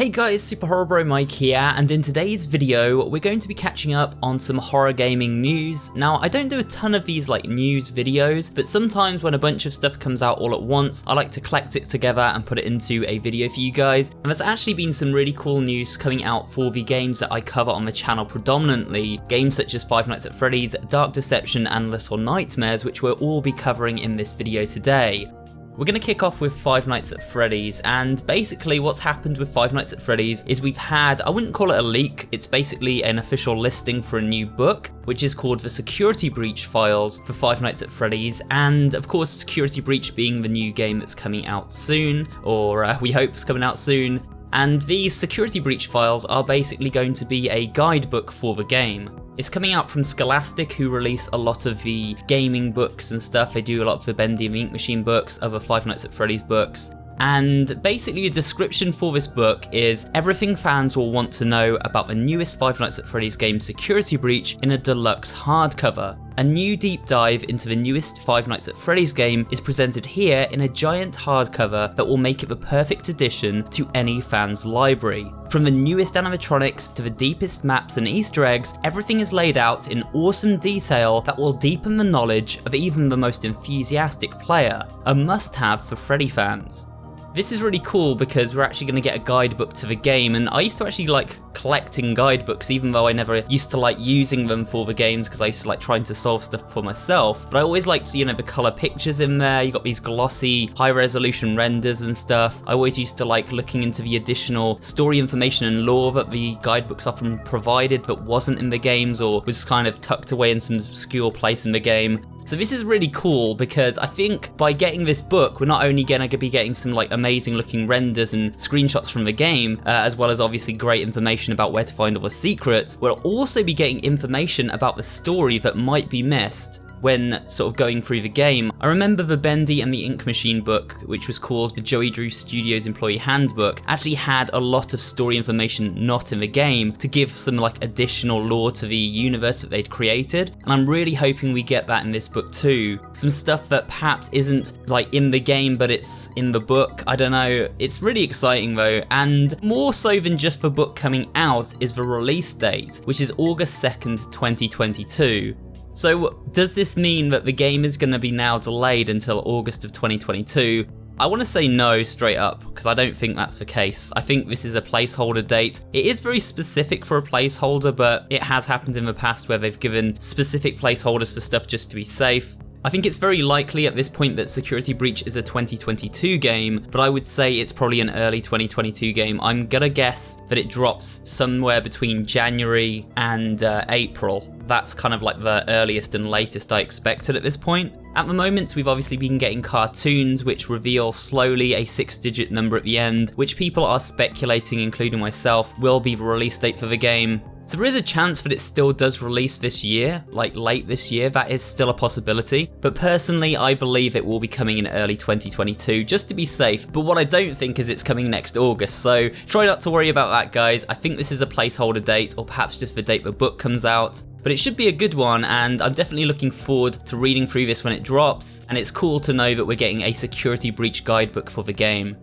Hey guys, SuperHorrorBro Mike here, and in today's video, we're going to be catching up on some horror gaming news. Now, I don't do a ton of these like news videos, but sometimes when a bunch of stuff comes out all at once, I like to collect it together and put it into a video for you guys. And there's actually been some really cool news coming out for the games that I cover on the channel predominantly. Games such as Five Nights at Freddy's, Dark Deception, and Little Nightmares, which we'll all be covering in this video today. We're going to kick off with Five Nights at Freddy's, and basically what's happened with Five Nights at Freddy's is we've had, I wouldn't call it a leak, it's basically an official listing for a new book, which is called the Security Breach Files for Five Nights at Freddy's, and of course Security Breach being the new game that's coming out soon, or we hope is coming out soon. And these Security Breach Files are basically going to be a guidebook for the game. It's coming out from Scholastic, who release a lot of the gaming books and stuff. They do a lot of the Bendy and the Ink Machine books, other Five Nights at Freddy's books. And basically the description for this book is everything fans will want to know about the newest Five Nights at Freddy's game Security Breach in a deluxe hardcover. A new deep dive into the newest Five Nights at Freddy's game is presented here in a giant hardcover that will make it the perfect addition to any fan's library. From the newest animatronics to the deepest maps and Easter eggs, everything is laid out in awesome detail that will deepen the knowledge of even the most enthusiastic player, a must-have for Freddy fans. This is really cool because we're actually going to get a guidebook to the game, and I used to actually like collecting guidebooks even though I never used to like using them for the games because I used to like trying to solve stuff for myself. But I always liked, you know, the colour pictures in there. You got these glossy, high resolution renders and stuff. I always used to like looking into the additional story information and lore that the guidebooks often provided that wasn't in the games or was kind of tucked away in some obscure place in the game. So this is really cool because I think by getting this book, we're not only going to be getting some like amazing looking renders and screenshots from the game, as well as obviously great information about where to find all the secrets, we'll also be getting information about the story that might be missed when sort of going through the game. I remember the Bendy and the Ink Machine book, which was called the Joey Drew Studios Employee Handbook, actually had a lot of story information not in the game to give some like additional lore to the universe that they'd created, and I'm really hoping we get that in this book too. Some stuff that perhaps isn't like in the game but it's in the book, I don't know. It's really exciting though, and more so than just the book coming out is the release date, which is August 2nd, 2022. So does this mean that the game is going to be now delayed until August of 2022? I want to say no straight up, because I don't think that's the case. I think this is a placeholder date. It is very specific for a placeholder, but it has happened in the past where they've given specific placeholders for stuff just to be safe. I think it's very likely at this point that Security Breach is a 2022 game, but I would say it's probably an early 2022 game. I'm gonna guess that it drops somewhere between January and April. That's kind of like the earliest and latest I expected at this point. At the moment, we've obviously been getting cartoons which reveal slowly a 6-digit number at the end, which people are speculating, including myself, will be the release date for the game. So there is a chance that it still does release this year, like late this year. That is still a possibility. But personally, I believe it will be coming in early 2022, just to be safe. But what I don't think is it's coming next August, so try not to worry about that, guys. I think this is a placeholder date, or perhaps just the date the book comes out. But it should be a good one, and I'm definitely looking forward to reading through this when it drops, and it's cool to know that we're getting a Security Breach guidebook for the game.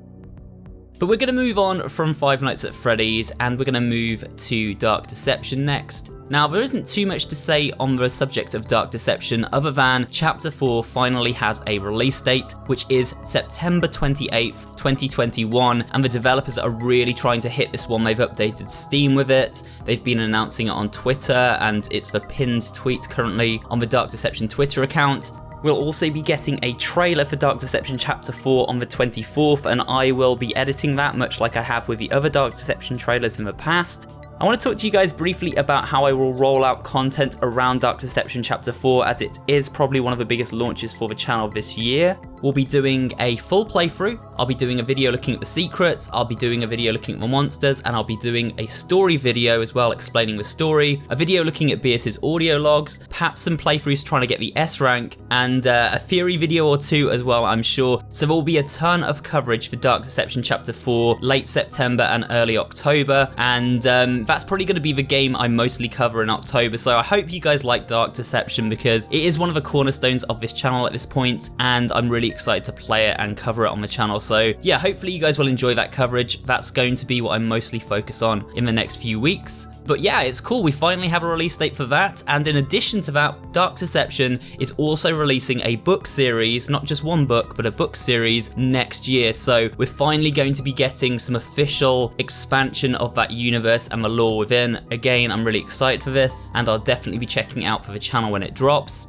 But we're going to move on from Five Nights at Freddy's, and we're going to move to Dark Deception next. Now, there isn't too much to say on the subject of Dark Deception other than Chapter 4 finally has a release date, which is September 28th, 2021, and the developers are really trying to hit this one. They've updated Steam with it, they've been announcing it on Twitter, and it's the pinned tweet currently on the Dark Deception Twitter account. We'll also be getting a trailer for Dark Deception Chapter 4 on the 24th, and I will be editing that much like I have with the other Dark Deception trailers in the past. I want to talk to you guys briefly about how I will roll out content around Dark Deception Chapter 4, as it is probably one of the biggest launches for the channel this year. We'll be doing a full playthrough, I'll be doing a video looking at the secrets, I'll be doing a video looking at the monsters, and I'll be doing a story video as well explaining the story, a video looking at Beerus's audio logs, perhaps some playthroughs trying to get the S rank, and a theory video or two as well, I'm sure. So there will be a ton of coverage for Dark Deception Chapter 4 late September and early October, and that's probably going to be the game I mostly cover in October. So I hope you guys like Dark Deception because it is one of the cornerstones of this channel at this point, and I'm really really excited to play it and cover it on the channel. So yeah, hopefully you guys will enjoy that coverage. That's going to be what I mostly focus on in the next few weeks. But yeah, it's cool, we finally have a release date for that, and in addition to that, Dark Deception is also releasing a book series, not just one book, but a book series next year. So we're finally going to be getting some official expansion of that universe and the lore within. Again, I'm really excited for this, and I'll definitely be checking it out for the channel when it drops.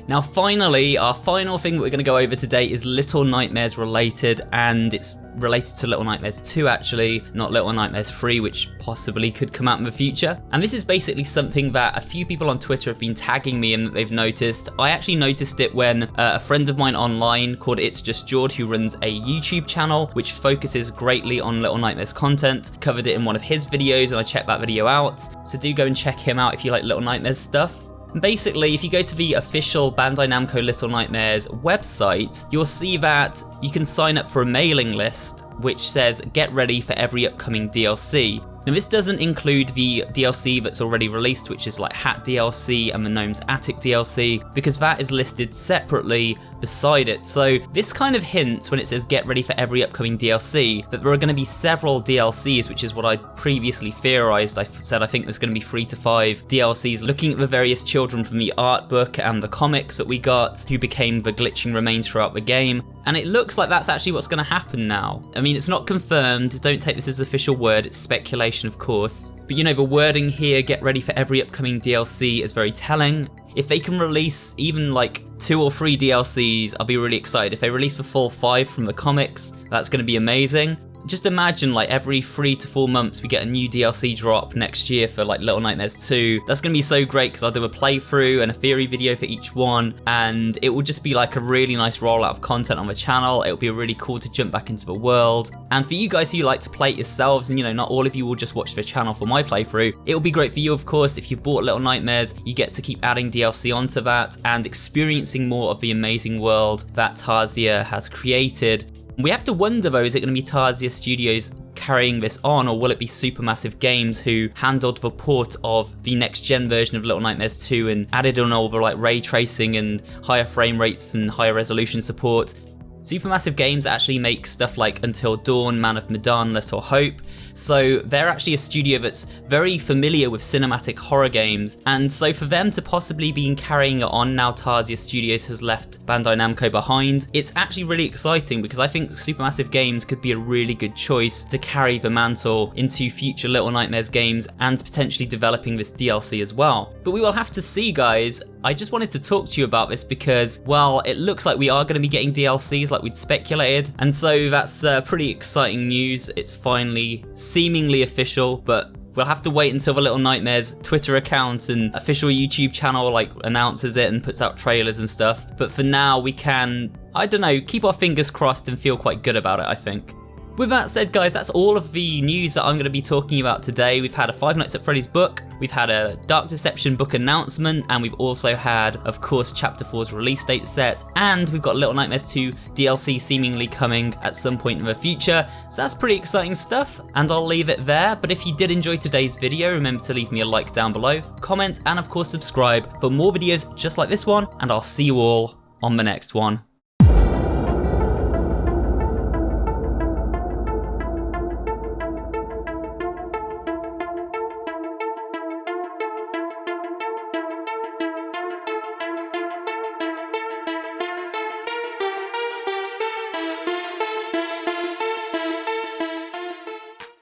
Now finally, our final thing that we're going to go over today is Little Nightmares related, and it's related to Little Nightmares 2 actually, not Little Nightmares 3, which possibly could come out in the future. And this is basically something that a few people on Twitter have been tagging me and that they've noticed. I actually noticed it when a friend of mine online called It's Just Jord, who runs a YouTube channel which focuses greatly on Little Nightmares content, covered it in one of his videos, and I checked that video out. So do go and check him out if you like Little Nightmares stuff. Basically, if you go to the official Bandai Namco Little Nightmares website, you'll see that you can sign up for a mailing list which says get ready for every upcoming DLC. Now this doesn't include the DLC that's already released, which is like Hat DLC and the Gnome's Attic DLC, because that is listed separately beside it. So this kind of hints, when it says get ready for every upcoming DLC, that there are going to be several DLCs, which is what I previously theorized. I said I think there's going to be 3 to 5 DLCs, looking at the various children from the art book and the comics that we got, who became the glitching remains throughout the game. And it looks like that's actually what's going to happen now. I mean, it's not confirmed, don't take this as official word, it's speculation of course. But you know, the wording here, get ready for every upcoming DLC, is very telling. If they can release even like 2 or 3 DLCs, I'll be really excited. If they release the full 5 from the comics, that's going to be amazing. Just imagine like every 3 to 4 months we get a new DLC drop next year for like Little Nightmares 2. That's going to be so great because I'll do a playthrough and a theory video for each one, and it will just be like a really nice rollout of content on the channel. It'll be really cool to jump back into the world. And for you guys who like to play it yourselves, and you know, not all of you will just watch the channel for my playthrough, it'll be great for you of course. If you bought Little Nightmares, you get to keep adding DLC onto that and experiencing more of the amazing world that Tarsier has created. We have to wonder though, is it going to be Tarsier Studios carrying this on, or will it be Supermassive Games who handled the port of the next gen version of Little Nightmares 2 and added on all the like ray tracing and higher frame rates and higher resolution support? Supermassive Games actually make stuff like Until Dawn, Man of Medan, Little Hope, so they're actually a studio that's very familiar with cinematic horror games, and so for them to possibly be carrying it on now Tarsier Studios has left Bandai Namco behind, it's actually really exciting because I think Supermassive Games could be a really good choice to carry the mantle into future Little Nightmares games and potentially developing this DLC as well. But we will have to see, guys. I just wanted to talk to you about this because, well, it looks like we are going to be getting DLCs like we'd speculated, and so that's pretty exciting news. It's finally seemingly official, but we'll have to wait until the Little Nightmares Twitter account and official YouTube channel like announces it and puts out trailers and stuff. But for now, we can, I don't know, keep our fingers crossed and feel quite good about it, I think. With that said, guys, that's all of the news that I'm going to be talking about today. We've had a Five Nights at Freddy's book, we've had a Dark Deception book announcement, and we've also had, of course, Chapter 4's release date set, and we've got Little Nightmares 2 DLC seemingly coming at some point in the future. So that's pretty exciting stuff, and I'll leave it there. But if you did enjoy today's video, remember to leave me a like down below, comment, and of course subscribe for more videos just like this one, and I'll see you all on the next one.